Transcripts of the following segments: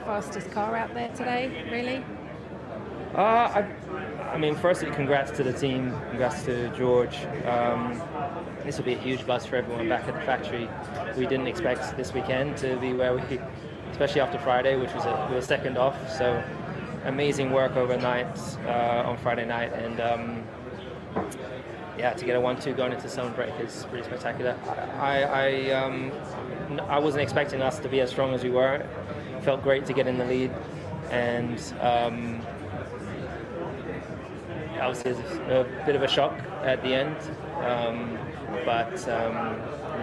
fastest car out there today, really? I mean, firstly, congrats to the team, congrats to George. This will be a huge buzz for everyone back at the factory. We didn't expect this weekend to be where we, especially after Friday, which was we were second off. So amazing work overnight on Friday night, and yeah, to get a 1-2 going into summer break is pretty spectacular. I wasn't expecting us to be as strong as we were. It felt great to get in the lead, and obviously it was a bit of a shock at the end, but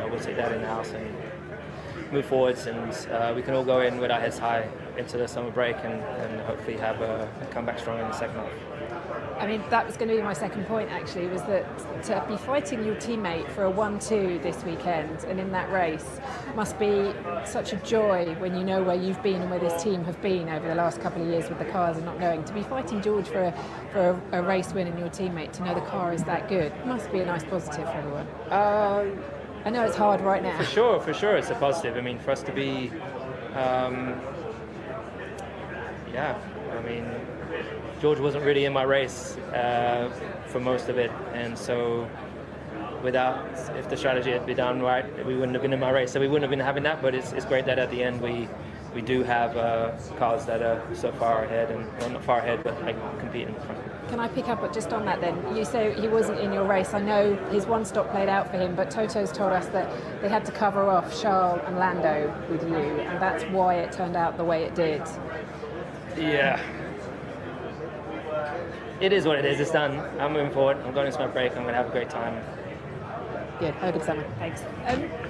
we'll take that in the house and move forwards, and we can all go in with our heads high into the summer break and hopefully have a comeback strong in the second half. I mean, that was going to be my second point, actually, was that to be fighting your teammate for a 1-2 this weekend and in that race must be such a joy when you know where you've been and where this team have been over the last couple of years with the cars and not knowing. To be fighting George for a race win and your teammate, to know the car is that good, must be a nice positive for everyone. I know it's hard right now. For sure, it's a positive. I mean, for us to be, I mean, George wasn't really in my race for most of it, and so if the strategy had been done right, we wouldn't have been in my race, so we wouldn't have been having that. But it's great that at the end we do have cars that are so far ahead, and well, not far ahead, but like compete in the front. Can I pick up just on that then? You say he wasn't in your race. I know his one stop played out for him, but Toto's told us that they had to cover off Charles and Lando with you, and that's why it turned out the way it did. Yeah. It is what it is. It's done. I'm moving forward. I'm going to my break. I'm going to have a great time. Good. Have a good summer. Thanks.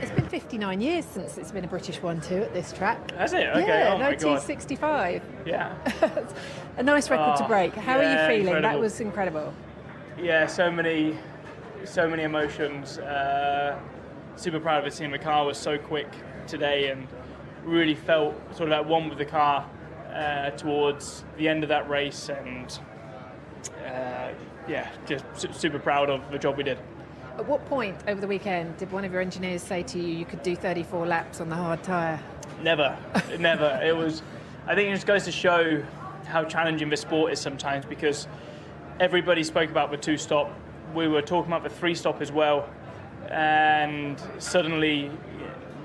It's been 59 years since it's been a British 1-2 at this track. Has it? Okay. Yeah, oh my 1965. God. Yeah. A nice record to break. How are you feeling? Incredible. That was incredible. Yeah, so many emotions. Super proud of the team. The car was so quick today, and really felt sort of at one with the car towards the end of that race, and just super proud of the job we did. At what point over the weekend did one of your engineers say to you you could do 34 laps on the hard tyre? Never. It was. I think it just goes to show how challenging this sport is sometimes, because everybody spoke about the 2-stop. We were talking about the 3-stop as well, and suddenly,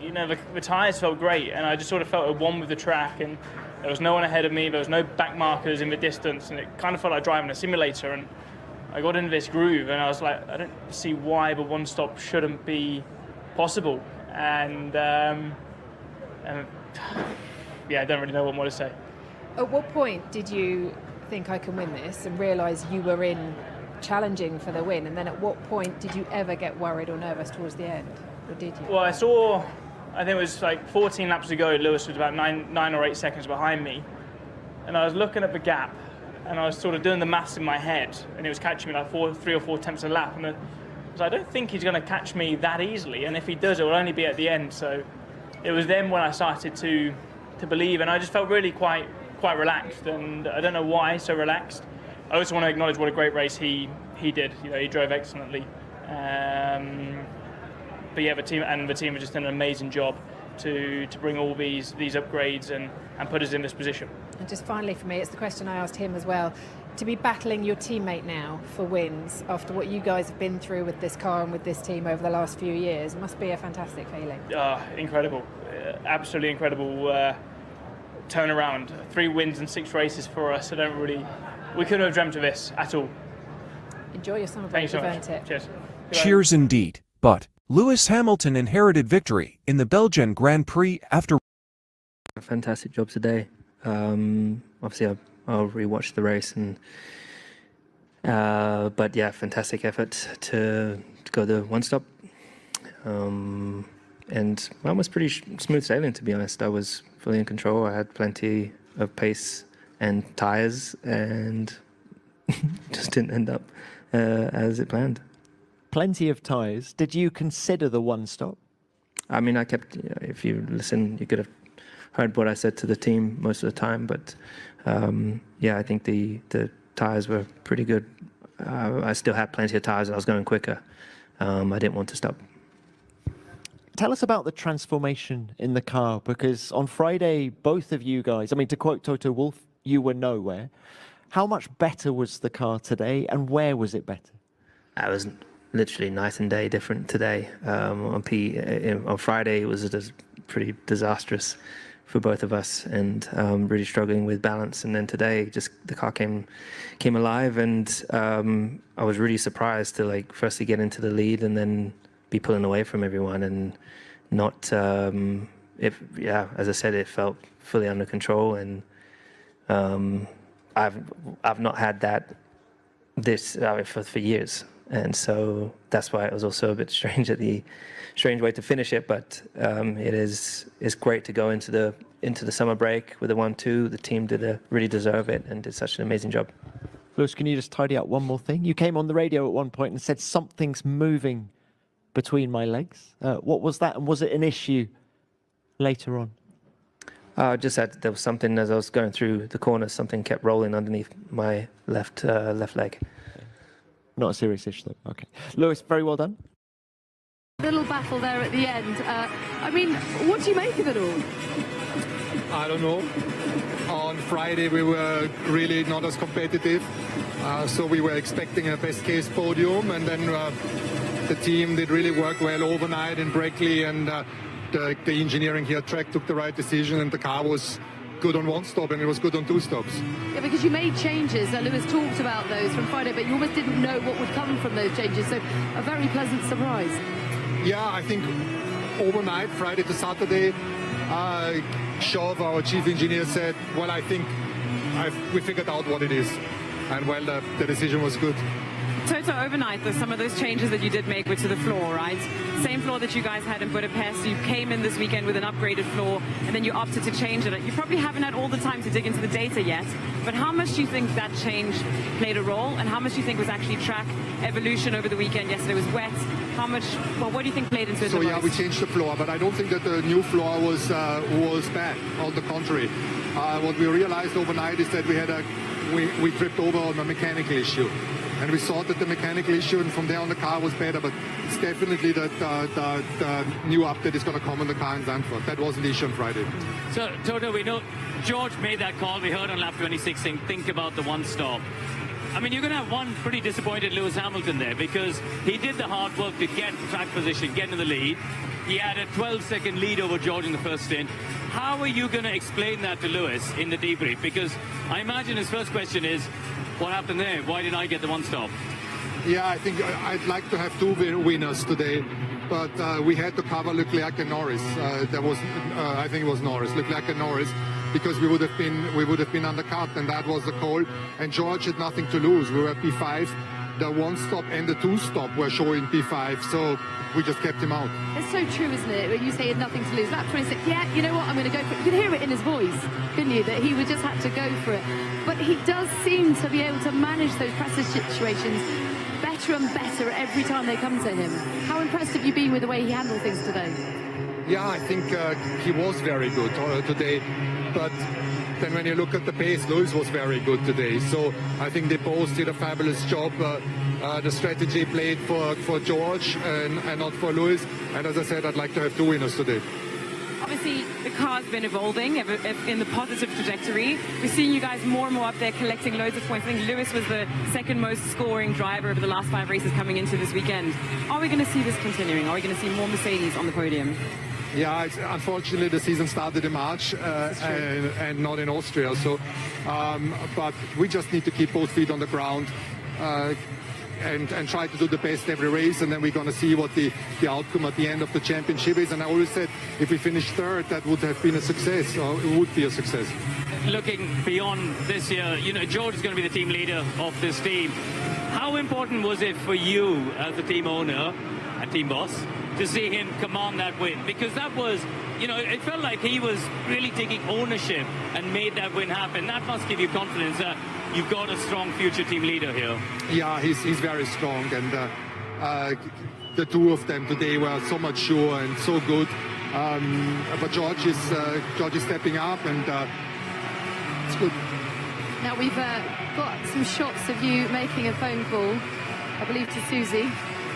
the tyres felt great, and I just sort of felt at one with the track, and there was no one ahead of me. There was no back markers in the distance, and it kind of felt like driving a simulator. And I got into this groove, and I was like, I don't see why the 1-stop shouldn't be possible. And I don't really know what more to say. At what point did you think I can win this and realise you were in challenging for the win? And then at what point did you ever get worried or nervous towards the end? Or did you? Well, I think it was like 14 laps to go. Lewis was about 9 or 8 seconds behind me. And I was looking at the gap, and I was sort of doing the maths in my head, and it was catching me like 3 or 4 tenths a lap. And I was like, I don't think he's going to catch me that easily. And if he does, it will only be at the end. So it was then when I started to believe, and I just felt really quite relaxed. And I don't know why so relaxed. I also want to acknowledge what a great race he did. He drove excellently. But yeah, the team have just done an amazing job to bring all these upgrades and put us in this position. And just finally for me, it's the question I asked him as well. To be battling your teammate now for wins after what you guys have been through with this car and with this team over the last few years must be a fantastic feeling. Incredible. Absolutely incredible turnaround. 3 wins and 6 races for us. We couldn't have dreamt of this at all. Enjoy your summer break. Thank you so much. It. Cheers. Cheers indeed. But Lewis Hamilton inherited victory in the Belgian Grand Prix after A fantastic job today. Obviously, I'll rewatch the race, but yeah, fantastic effort to go the 1-stop. And mine was pretty smooth sailing, to be honest. I was fully in control. I had plenty of pace and tyres, and just didn't end up as it planned. Plenty of tyres. Did you consider the 1-stop? I mean, I kept, if you listen, you could have heard what I said to the team most of the time, but I think the tyres were pretty good. I still had plenty of tyres. I was going quicker. I didn't want to stop. Tell us about the transformation in the car, because on Friday, both of you guys, I mean, to quote Toto Wolff, you were nowhere. How much better was the car today, and where was it better? It was literally night and day different today. On Friday, it was just pretty disastrous for both of us, and really struggling with balance. And then today, just the car came alive, and I was really surprised to firstly get into the lead and then be pulling away from everyone, and not. As I said, it felt fully under control, and I've not had that for years. And so that's why it was also a bit strange way to finish it. But it's great to go into the summer break with a 1-2. The team really deserve it and did such an amazing job. Lewis, can you just tidy up one more thing? You came on the radio at one point and said something's moving between my legs. What was that, and was it an issue later on? Just that there was something as I was going through the corner, something kept rolling underneath my left leg. Not a serious issue, though. Okay. Lewis, very well done. Little battle there at the end. I mean, what do you make of it all? I don't know. On Friday, we were really not as competitive. So we were expecting a best-case podium, and then the team did really work well overnight in Brackley, and the engineering here at track took the right decision, and the car was good on one stop and it was good on two stops. Yeah, because you made changes. Lewis talked about those from Friday, but you almost didn't know what would come from those changes. So a very pleasant surprise. Yeah, I think overnight, Friday to Saturday, Shov, our chief engineer, said, well, I think we figured out what it is. And well, the decision was good. Toto, overnight, some of those changes that you did make were to the floor, right? Same floor that you guys had in Budapest. You came in this weekend with an upgraded floor, and then you opted to change it. You probably haven't had all the time to dig into the data yet, but how much do you think that change played a role, and how much do you think was actually track evolution over the weekend? Yesterday was wet. What do you think played into it? So yeah, we changed the floor, but I don't think that the new floor was bad. On the contrary, what we realized overnight is that we tripped over on a mechanical issue. And we thought that the mechanical issue, and from there on the car was better, but it's definitely that the new update is going to come on the car in Zandvoort. That wasn't the issue on Friday. So, Toto, we know George made that call. We heard on lap 26 saying, think about the one stop. I mean, you're going to have one pretty disappointed Lewis Hamilton there, because he did the hard work to get track position, get in the lead. He had a 12-second lead over George in the first stint. How are you going to explain that to Lewis in the debrief? Because I imagine his first question is, what happened there? Why didn't I get the one stop? Yeah, I think I'd like to have two winners today, but we had to cover Leclerc and Norris. I think it was Norris, Leclerc and Norris, because we would have been undercut, and that was the call. And George had nothing to lose. We were at P5. The one stop and the two stop were showing P5, so we just kept him out. It's so true, isn't it? When you say he had nothing to lose. Lap 26, yeah, you know what, I'm going to go for it. You could hear it in his voice, couldn't you, that he would just have to go for it. But he does seem to be able to manage those pressure situations better and better every time they come to him. How impressed have you been with the way he handled things today? Yeah, I think he was very good today, but then when you look at the pace, Lewis was very good today. So I think they both did a fabulous job. The strategy played for George and not for Lewis. And as I said, I'd like to have two winners today. Obviously, the car's been evolving in the positive trajectory. We're seeing you guys more and more up there collecting loads of points. I think Lewis was the second most scoring driver over the last 5 races coming into this weekend. Are we going to see this continuing? Are we going to see more Mercedes on the podium? Yeah, unfortunately the season started in March and not in Austria. So, but we just need to keep both feet on the ground and try to do the best every race, and then we're going to see what the outcome at the end of the championship is. And I always said if we finish third, that would have been a success, or it would be a success. Looking beyond this year, you know, George is going to be the team leader of this team. How important was it for you as the team owner and team boss to see him command that win? Because that was, you know, it felt like he was really taking ownership and made that win happen. That must give you confidence that you've got a strong future team leader here. Yeah, he's very strong, and the two of them today were so much sure and so good. But George is stepping up, and it's good. Now we've got some shots of you making a phone call, I believe, to Susie.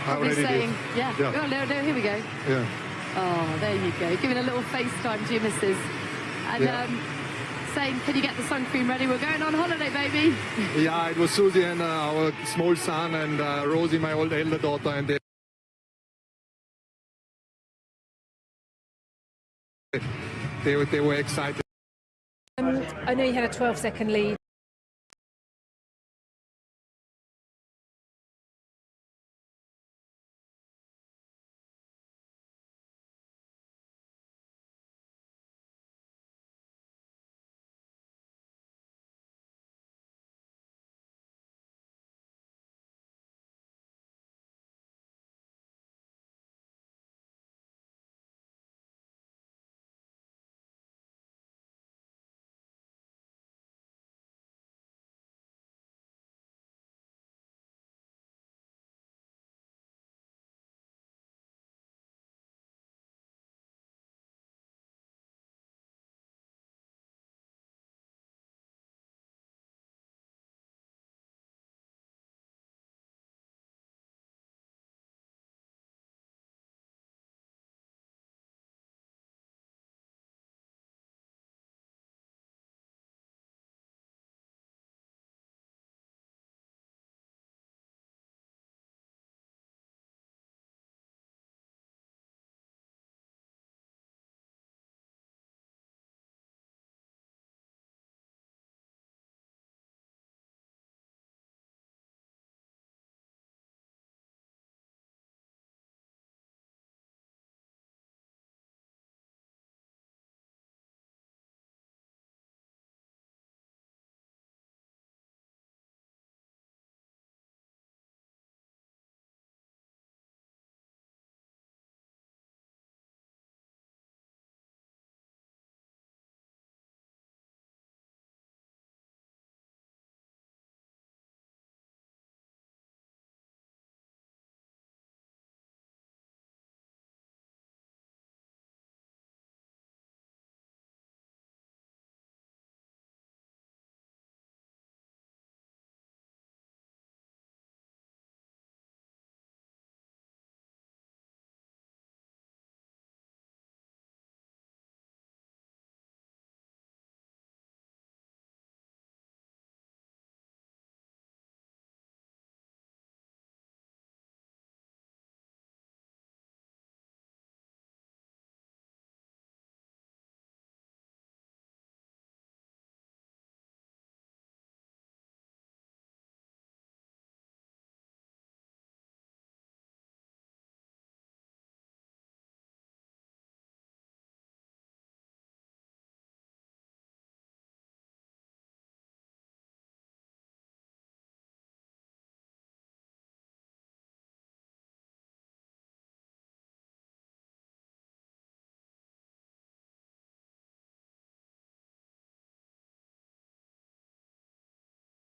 Probably saying, yeah. Oh, no, here we go. Yeah. Oh, there you go. Giving a little FaceTime to your missus. And saying, can you get the sun cream ready? We're going on holiday, baby. Yeah, it was Susie and our small son and Rosie, my elder daughter, and they were excited. I know you had a 12-second lead